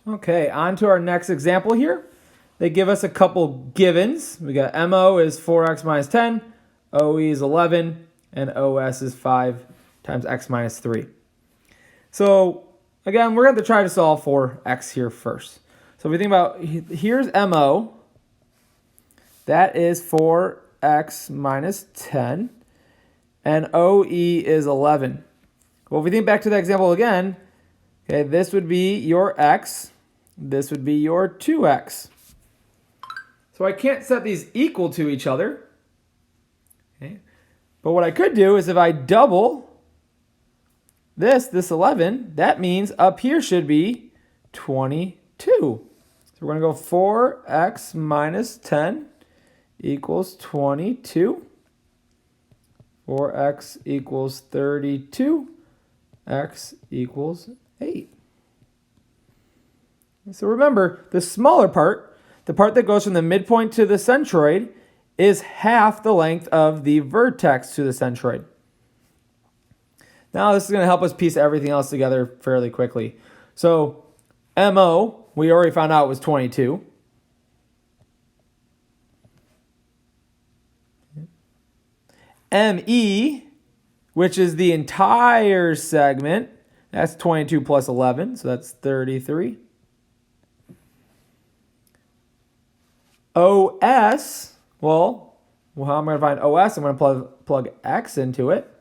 Okay, on to our next example here. They give us a couple givens. We got MO is 4x minus 10, OE is 11, and OS is 5 times x minus 3. So again, we're going to try to solve for x here first. So if we think about, here's MO. That is 4x minus 10, and OE is 11. Well, if we think back to the example again, okay, this would be your x. This would be your 2x. So I can't set these equal to each other. Okay. But what I could do is if I double this 11, that means up here should be 22. So we're going to go 4x minus 10 equals 22. 4x equals 32. X equals 8. So remember, the smaller part, the part that goes from the midpoint to the centroid, is half the length of the vertex to the centroid. Now this is going to help us piece everything else together fairly quickly. So MO, we already found out was 22. ME, which is the entire segment, that's 22 plus 11, so that's 33. OS, well, how am I going to find OS? I'm going to plug x into it.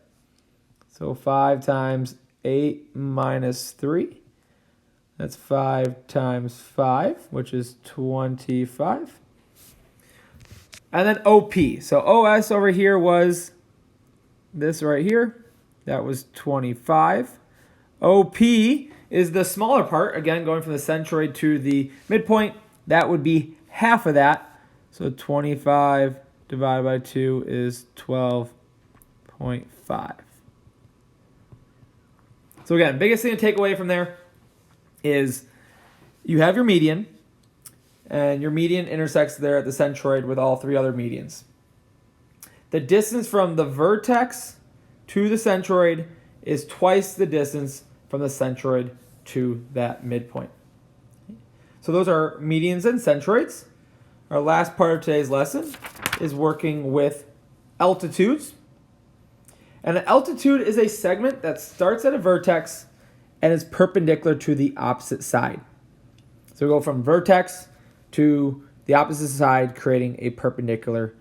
So 5 times 8 minus 3. That's 5 times 5, which is 25. And then OP. So OS over here was this right here. That was 25. OP is the smaller part, again, going from the centroid to the midpoint. That would be half of that. So 25 divided by 2 is 12.5. So again, biggest thing to take away from there is you have your median, and your median intersects there at the centroid with all three other medians. The distance from the vertex to the centroid is twice the distance from the centroid to that midpoint. So those are medians and centroids. Our last part of today's lesson is working with altitudes. And an altitude is a segment that starts at a vertex and is perpendicular to the opposite side. So we go from vertex to the opposite side, creating a perpendicular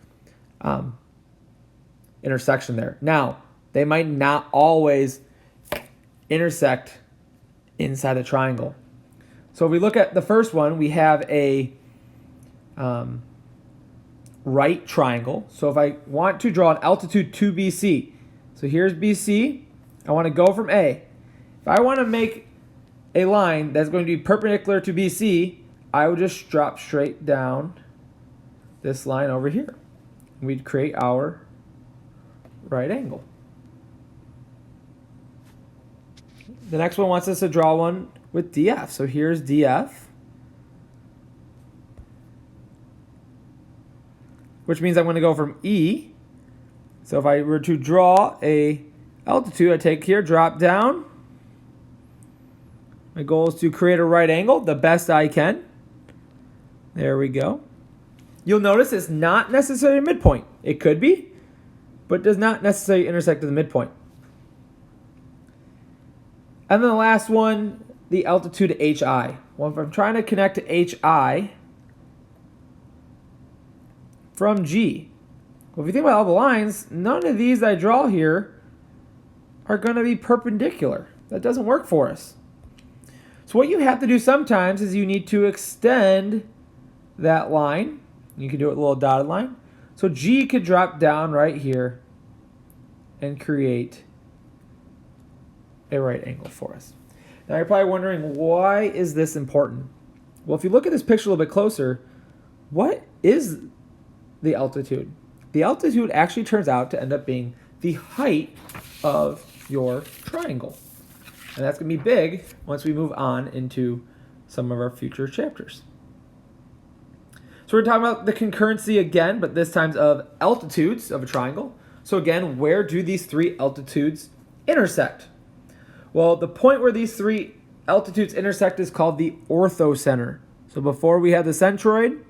intersection there. Now, they might not always intersect inside the triangle. So if we look at the first one, we have a right triangle. So if I want to draw an altitude to BC, so here's BC, I want to go from A. If I want to make a line that's going to be perpendicular to BC, I would just drop straight down this line over here. We'd create our right angle. The next one wants us to draw one with DF. So here's DF, which means I'm going to go from E. So if I were to draw a altitude, I take here, drop down. My goal is to create a right angle the best I can. There we go. You'll notice it's not necessarily a midpoint. It could be, but does not necessarily intersect at the midpoint. And then the last one, the altitude HI. Well, if I'm trying to connect to HI from G, well, if you think about all the lines, none of these I draw here are going to be perpendicular. That doesn't work for us. So what you have to do sometimes is you need to extend that line. You can do it with a little dotted line. So G could drop down right here and create a right angle for us. Now you're probably wondering, why is this important? Well, if you look at this picture a little bit closer, what is the altitude? The altitude actually turns out to end up being the height of your triangle. And that's going to be big once we move on into some of our future chapters. So we're talking about the concurrency again, but this time of altitudes of a triangle. So again, where do these three altitudes intersect? Well, the point where these three altitudes intersect is called the orthocenter. So before we had the centroid,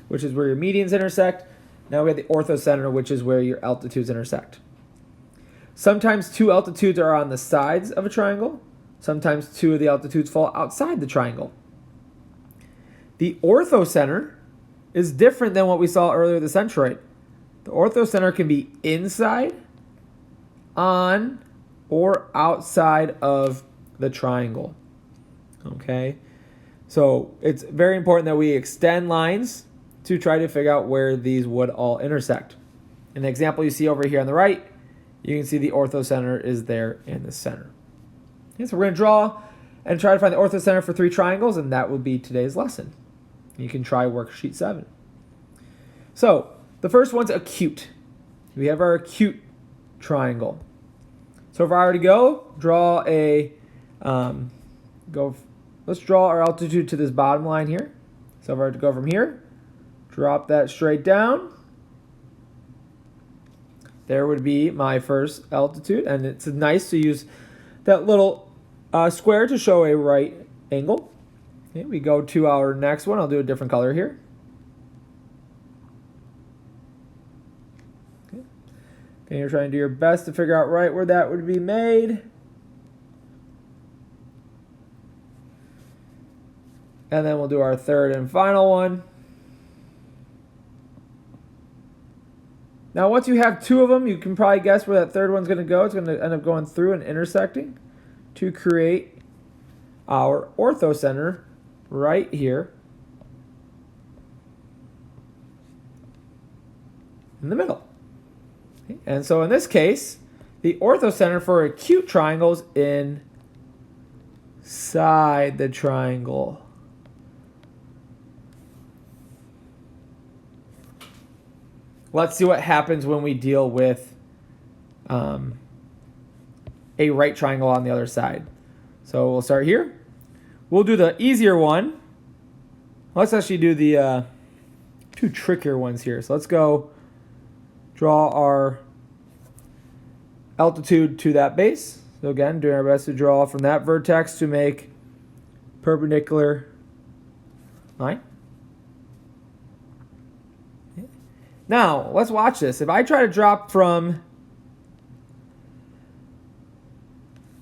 which is where your medians intersect. Now we have the orthocenter, which is where your altitudes intersect. Sometimes two altitudes are on the sides of a triangle. Sometimes two of the altitudes fall outside the triangle. The orthocenter is different than what we saw earlier, the centroid. The orthocenter can be inside, on, or outside of the triangle. Okay? So it's very important that we extend lines to try to figure out where these would all intersect. In the example you see over here on the right, you can see the orthocenter is there in the center. Okay, so we're going to draw and try to find the orthocenter for 3 triangles, and that will be today's lesson. You can try worksheet 7. So the first one's acute. We have our acute triangle. So if I were to draw a, let's draw our altitude to this bottom line here. So if I were to go from here, drop that straight down, there would be my first altitude, and it's nice to use that little square to show a right angle. Okay, we go to our next one. I'll do a different color here. Okay, you're trying to do your best to figure out right where that would be made. And then we'll do our third and final one. Now, once you have 2 of them, you can probably guess where that third one's going to go. It's going to end up going through and intersecting to create our orthocenter right here in the middle. Okay. And so in this case, the orthocenter for acute triangles inside the triangle. Let's see what happens when we deal with a right triangle on the other side. So we'll start here. We'll do the easier one. Let's actually do the 2 trickier ones here. So let's go draw our altitude to that base. So again, doing our best to draw from that vertex to make perpendicular line. Now, let's watch this. If I try to drop from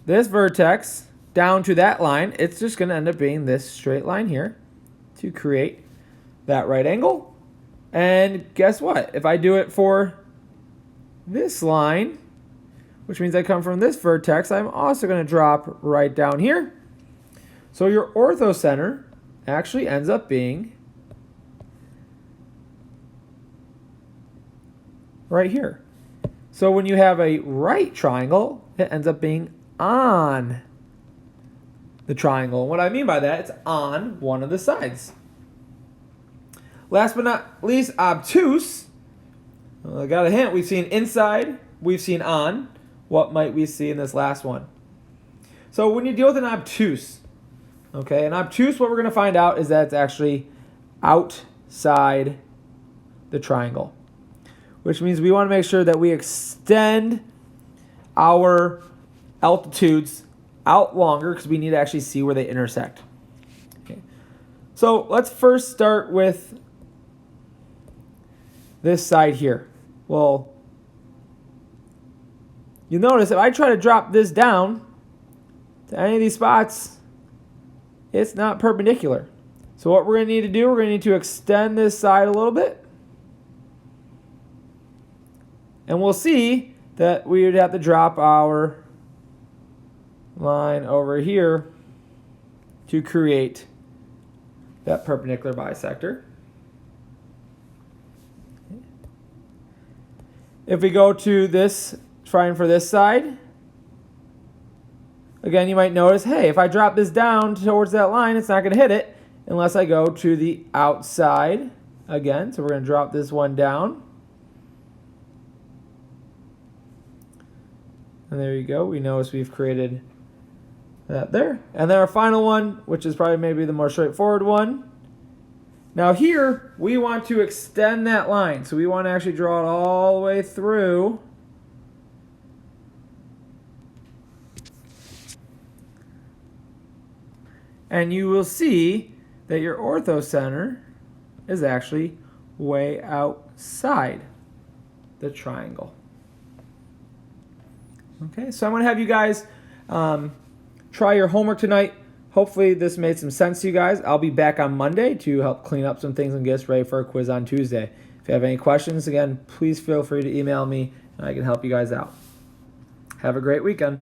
this vertex down to that line, it's just going to end up being this straight line here to create that right angle. And guess what? If I do it for this line, which means I come from this vertex, I'm also going to drop right down here. So your orthocenter actually ends up being right here. So when you have a right triangle, it ends up being on the triangle. And what I mean by that, it's on one of the sides. Last but not least, obtuse. Well, I got a hint. We've seen inside, we've seen on. What might we see in this last one? So when you deal with an obtuse, okay, an obtuse, what we're going to find out is that it's actually outside the triangle, which means we want to make sure that we extend our altitudes out longer because we need to actually see where they intersect. Okay. So let's first start with this side here. Well, you'll notice if I try to drop this down to any of these spots, it's not perpendicular. So what we're going to need to do, we're going to need to extend this side a little bit. And we'll see that we would have to drop our line over here to create that perpendicular bisector. If we go to this, trying for this side, again, you might notice, hey, if I drop this down towards that line, it's not going to hit it unless I go to the outside again. So we're going to drop this one down. And there you go. We notice we've created that there. And then our final one, which is probably maybe the more straightforward one. Now here, we want to extend that line. So we want to actually draw it all the way through. And you will see that your orthocenter is actually way outside the triangle. Okay, so I'm going to have you guys try your homework tonight. Hopefully this made some sense to you guys. I'll be back on Monday to help clean up some things and get us ready for a quiz on Tuesday. If you have any questions, again, please feel free to email me and I can help you guys out. Have a great weekend.